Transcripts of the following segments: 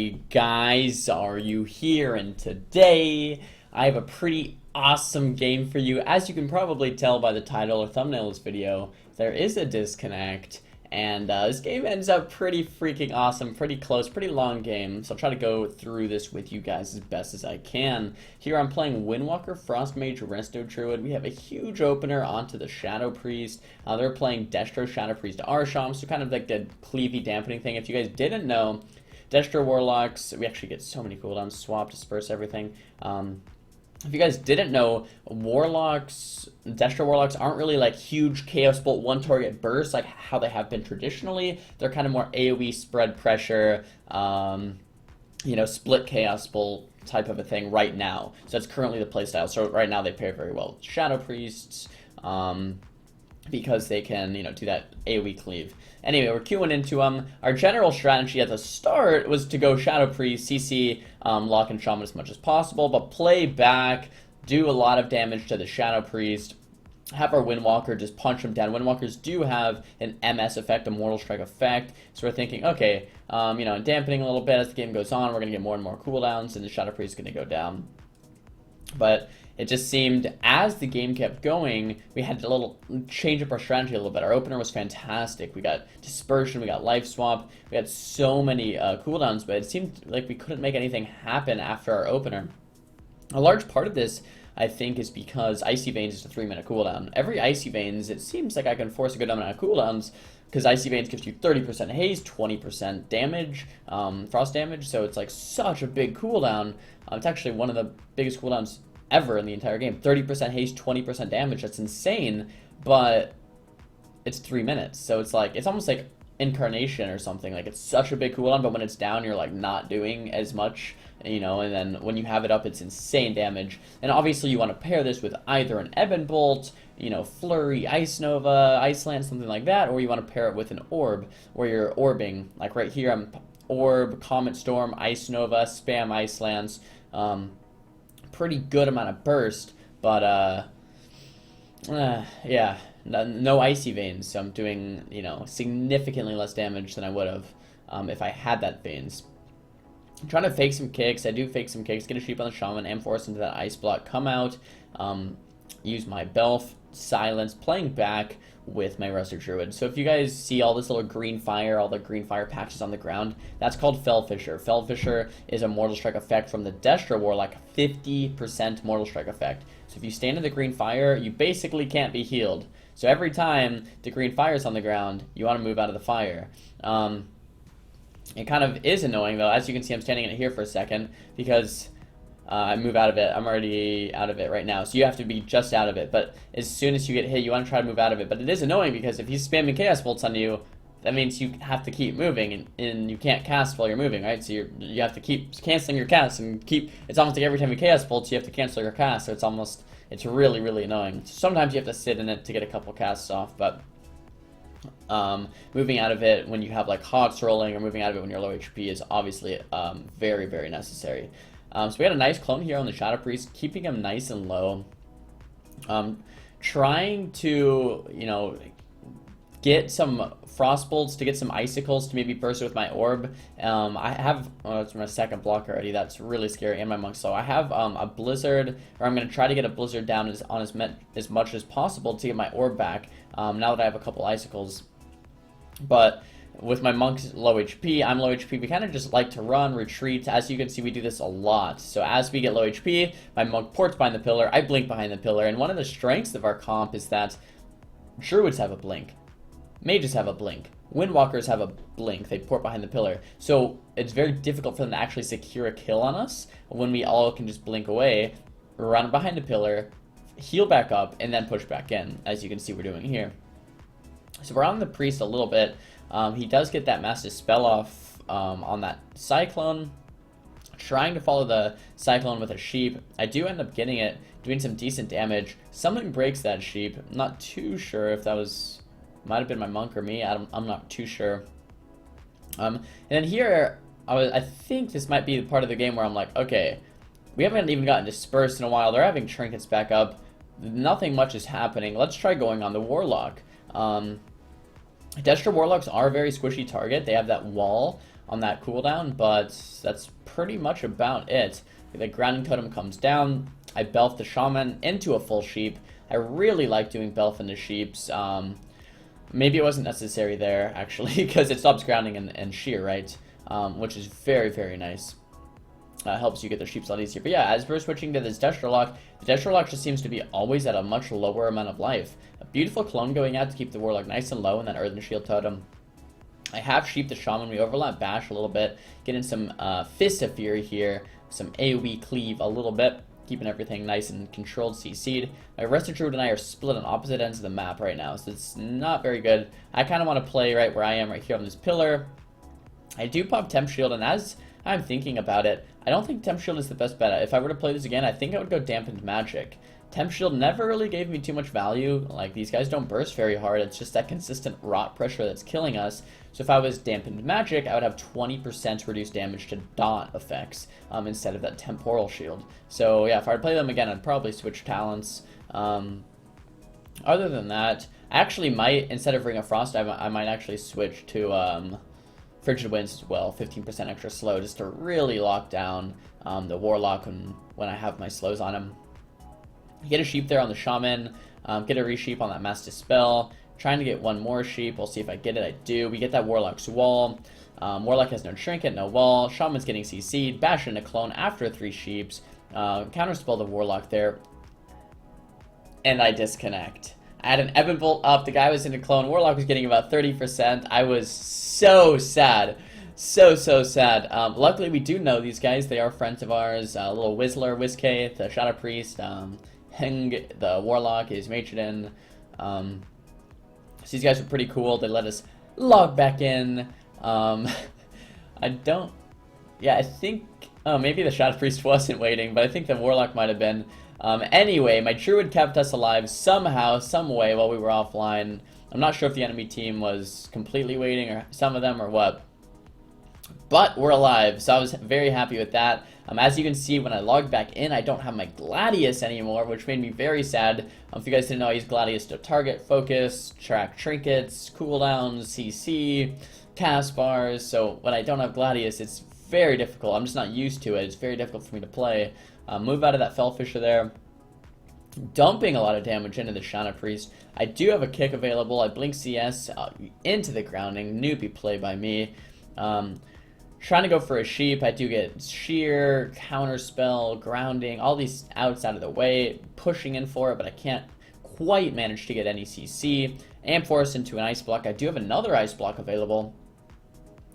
Hey guys, Xaryu here, and today I have a pretty awesome game for you. As you can probably tell by the title or thumbnail of this video, there is a disconnect, and this game ends up pretty freaking awesome, pretty close, pretty long game, so I'll try to go through this with you guys as best as I can. Here I'm playing Windwalker, Frost Mage, Resto Druid. We have a huge opener onto the Shadow Priest. They're playing Destro, Shadow Priest, Arsham, so kind of like the cleavy dampening thing. If you guys didn't know, Destro Warlocks, we actually get so many cooldowns, swap, disperse, everything. If you guys didn't know, Destro Warlocks aren't really like huge Chaos Bolt one target bursts like how they have been traditionally. They're kind of more AoE spread pressure, split Chaos Bolt type of a thing right now. So that's currently the playstyle. So right now they pair very well with Shadow Priests, because they can, do that AoE cleave. Anyway, we're queuing into them. Our general strategy at the start was to go Shadow Priest, CC, lock and Shaman as much as possible, but play back, do a lot of damage to the Shadow Priest, have our Windwalker just punch him down. Windwalkers do have an MS effect, a Mortal Strike effect, so we're thinking, okay, dampening a little bit as the game goes on, we're going to get more and more cooldowns, and the Shadow Priest is going to go down. But it just seemed as the game kept going, we had a little change up our strategy a little bit. Our opener was fantastic. We got dispersion, we got life swap, we had so many cooldowns, but it seemed like we couldn't make anything happen after our opener. A large part of this, I think, is because Icy Veins is a 3-minute cooldown. Every Icy Veins, it seems like I can force a good amount of cooldowns, because Icy Veins gives you 30% haze, 20% damage, frost damage, so it's like such a big cooldown. It's actually one of the biggest cooldowns ever in the entire game. 30% haste, 20% damage. That's insane, but it's 3 minutes, so it's like, it's almost like Incarnation or something. Like, it's such a big cooldown, but when it's down, you're like not doing as much, and then when you have it up, it's insane damage. And obviously you want to pair this with either an Ebon Bolt, Flurry, Ice Nova, Ice Lance, something like that, or you want to pair it with an Orb, where you're orbing. Like right here, I'm Orb, Comet Storm, Ice Nova, spam Ice Lance, pretty good amount of burst, but yeah, no Icy Veins, so I'm doing, significantly less damage than I would have if I had that Veins. I'm trying to fake some kicks. I do fake some kicks, get a sheep on the Shaman, and force into that Ice Block, come out, use my Belf, silence, playing back with my Resto Druid. So if you guys see all this little green fire, all the green fire patches on the ground, that's called Fell Fissure. Fell Fissure is a Mortal Strike effect from the Destro Warlock, 50% Mortal Strike effect. So if you stand in the green fire, you basically can't be healed. So every time the green fire is on the ground, you want to move out of the fire. It kind of is annoying though. As you can see, I'm standing in it here for a second because I move out of it. I'm already out of it right now. So you have to be just out of it. But as soon as you get hit, you want to try to move out of it. But it is annoying because if he's spamming Chaos Bolts on you, that means you have to keep moving, and you can't cast while you're moving, right? So you have to keep canceling your cast and it's almost like every time you Chaos Bolts, you have to cancel your cast. So it's really, really annoying. Sometimes you have to sit in it to get a couple casts off, but moving out of it when you have like Hogs rolling, or moving out of it when you're low HP is obviously very, very necessary. So we got a nice clone here on the Shadow Priest, keeping him nice and low. Trying to, get some Frost Bolts, to get some Icicles to maybe burst it with my Orb. I have, it's my second block already, that's really scary, and my Monk. So I have a Blizzard, or I'm going to try to get a Blizzard down as much as possible to get my Orb back, now that I have a couple Icicles. But with my Monk's low HP, I'm low HP, we kind of just like to run, retreat. As you can see, we do this a lot. So as we get low HP, my Monk ports behind the pillar, I blink behind the pillar, and one of the strengths of our comp is that Druids have a blink, Mages have a blink, Windwalkers have a blink, they port behind the pillar. So it's very difficult for them to actually secure a kill on us when we all can just blink away, run behind the pillar, heal back up, and then push back in, as you can see we're doing here. So we're on the Priest a little bit. He does get that Mass Dispel off on that Cyclone. Trying to follow the Cyclone with a Sheep. I do end up getting it, doing some decent damage. Something breaks that Sheep. I'm not too sure if that might have been my Monk or me. I'm not too sure. And then here, I think this might be the part of the game where I'm like, okay, we haven't even gotten dispersed in a while. They're having trinkets back up. Nothing much is happening. Let's try going on the Warlock. Destro Warlocks are a very squishy target. They have that wall on that cooldown, but that's pretty much about it. The grounding totem comes down. I belf the shaman into a full sheep. I really like doing belf into sheeps. Maybe it wasn't necessary there, actually, because it stops grounding and shear, right? Which is very, very nice. Helps you get the sheeps a lot easier. But yeah, as we're switching to this Destro Lock, the Destro Lock just seems to be always at a much lower amount of life. A beautiful clone going out to keep the Warlock nice and low, and that Earthen Shield Totem. I have Sheep the Shaman. We overlap Bash a little bit. Getting some Fist of Fury here. Some AoE Cleave a little bit. Keeping everything nice and controlled, CC'd. My Resto Druid and I are split on opposite ends of the map right now, so it's not very good. I kind of want to play right where I am, right here on this pillar. I do pop Temp Shield, and as I'm thinking about it, I don't think Temp Shield is the best bet. If I were to play this again, I think I would go Dampened Magic. Temp Shield never really gave me too much value. Like, these guys don't burst very hard. It's just that consistent rot pressure that's killing us. So if I was Dampened Magic, I would have 20% reduced damage to dot effects instead of that Temporal Shield. So yeah, if I were to play them again, I'd probably switch talents. Other than that, I actually might, instead of Ring of Frost, I might actually switch to Frigid Winds as well, 15% extra slow, just to really lock down the Warlock when I have my slows on him. Get a sheep there on the Shaman, get a re-sheep on that Mass Dispel, trying to get one more sheep. We'll see if I get it. I do. We get that Warlock's Wall. Warlock has no Trinket, no Wall. Shaman's getting CC'd, bash in a clone after 3 sheeps, counterspell the Warlock there, and I disconnect. I had an Ebon Bolt up, the guy was in a clone, Warlock was getting about 30%. I was so sad. So sad. Luckily, we do know these guys. They are friends of ours. Little Whistler, Whiskay, the Shadow Priest, Heng, the Warlock, his Matron. So these guys were pretty cool. They let us log back in. I think... Oh, maybe the Shadow Priest wasn't waiting, but I think the Warlock might have been. Anyway, my Druid kept us alive somehow, some way while we were offline. I'm not sure if the enemy team was completely waiting, or some of them, or what. But we're alive, so I was very happy with that. As you can see, when I logged back in, I don't have my Gladius anymore, which made me very sad. If you guys didn't know, I use Gladius to target, focus, track trinkets, cooldowns, CC, cast bars. So when I don't have Gladius, it's very difficult. I'm just not used to it. It's very difficult for me to play. Move out of that Fellfisher there. Dumping a lot of damage into the Shadow Priest. I do have a kick available. I blink CS into the grounding. Newbie play by me. Trying to go for a sheep. I do get shear, counterspell, grounding, all these outs out of the way. Pushing in for it, but I can't quite manage to get any CC. And force into an ice block. I do have another ice block available.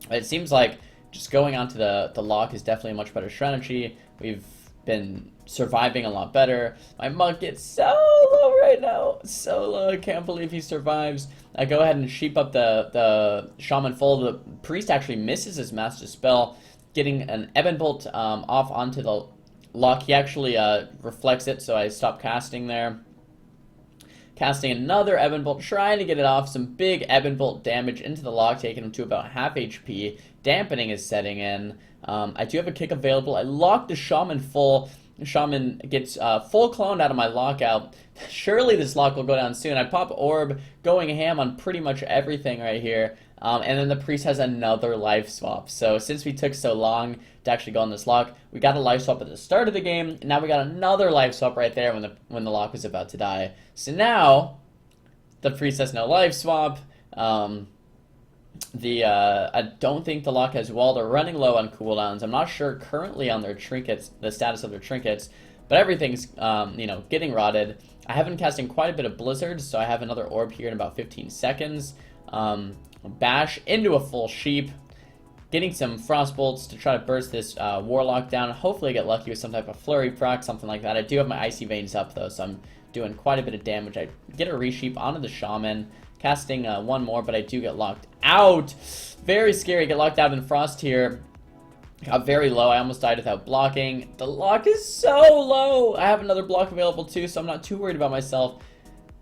It seems like just going onto the lock is definitely a much better strategy. We've been surviving a lot better. My monk gets so low right now. So low. I can't believe he survives. I go ahead and sheep up the Shaman full. The priest actually misses his Mass Dispel, getting an Ebon Bolt off onto the lock. He actually reflects it, so I stop casting there. Casting another Ebon Bolt, trying to get it off. Some big Ebon Bolt damage into the lock, taking him to about half HP. Dampening is setting in. I do have a kick available. I lock the Shaman full. The Shaman gets full cloned out of my lockout. Surely this lock will go down soon. I pop Orb, going ham on pretty much everything right here. And then the priest has another life swap. So since we took so long to actually go on this lock, we got a life swap at the start of the game. And now we got another life swap right there when the lock was about to die. So now the priest has no life swap. I don't think the lock has wall. They're running low on cooldowns. I'm not sure currently on their trinkets, the status of their trinkets, but everything's getting rotted. I have been casting quite a bit of Blizzard, so I have another orb here in about 15 seconds. Bash into a full sheep, getting some frost bolts to try to burst this Warlock down. Hopefully get lucky with some type of flurry proc, something like that. I do have my icy veins up though, so I'm doing quite a bit of damage. I get a resheep onto the Shaman, casting one more, but I do get locked out. Very scary, get locked out in frost here. Got very low. I almost died without blocking. The lock is so low. I have another block available too, so I'm not too worried about myself.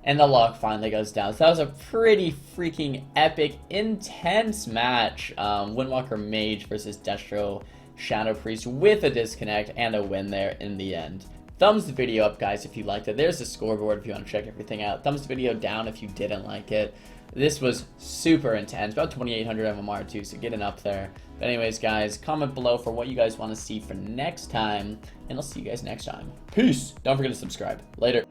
And the lock finally goes down. So that was a pretty freaking epic, intense match. Windwalker Mage versus Destro Shadow Priest with a disconnect and a win there in the end. Thumbs the video up, guys, if you liked it. There's the scoreboard if you want to check everything out. Thumbs the video down if you didn't like it. This was super intense, about 2,800 MMR too, so getting up there. But anyways, guys, comment below for what you guys want to see for next time, and I'll see you guys next time. Peace! Don't forget to subscribe. Later.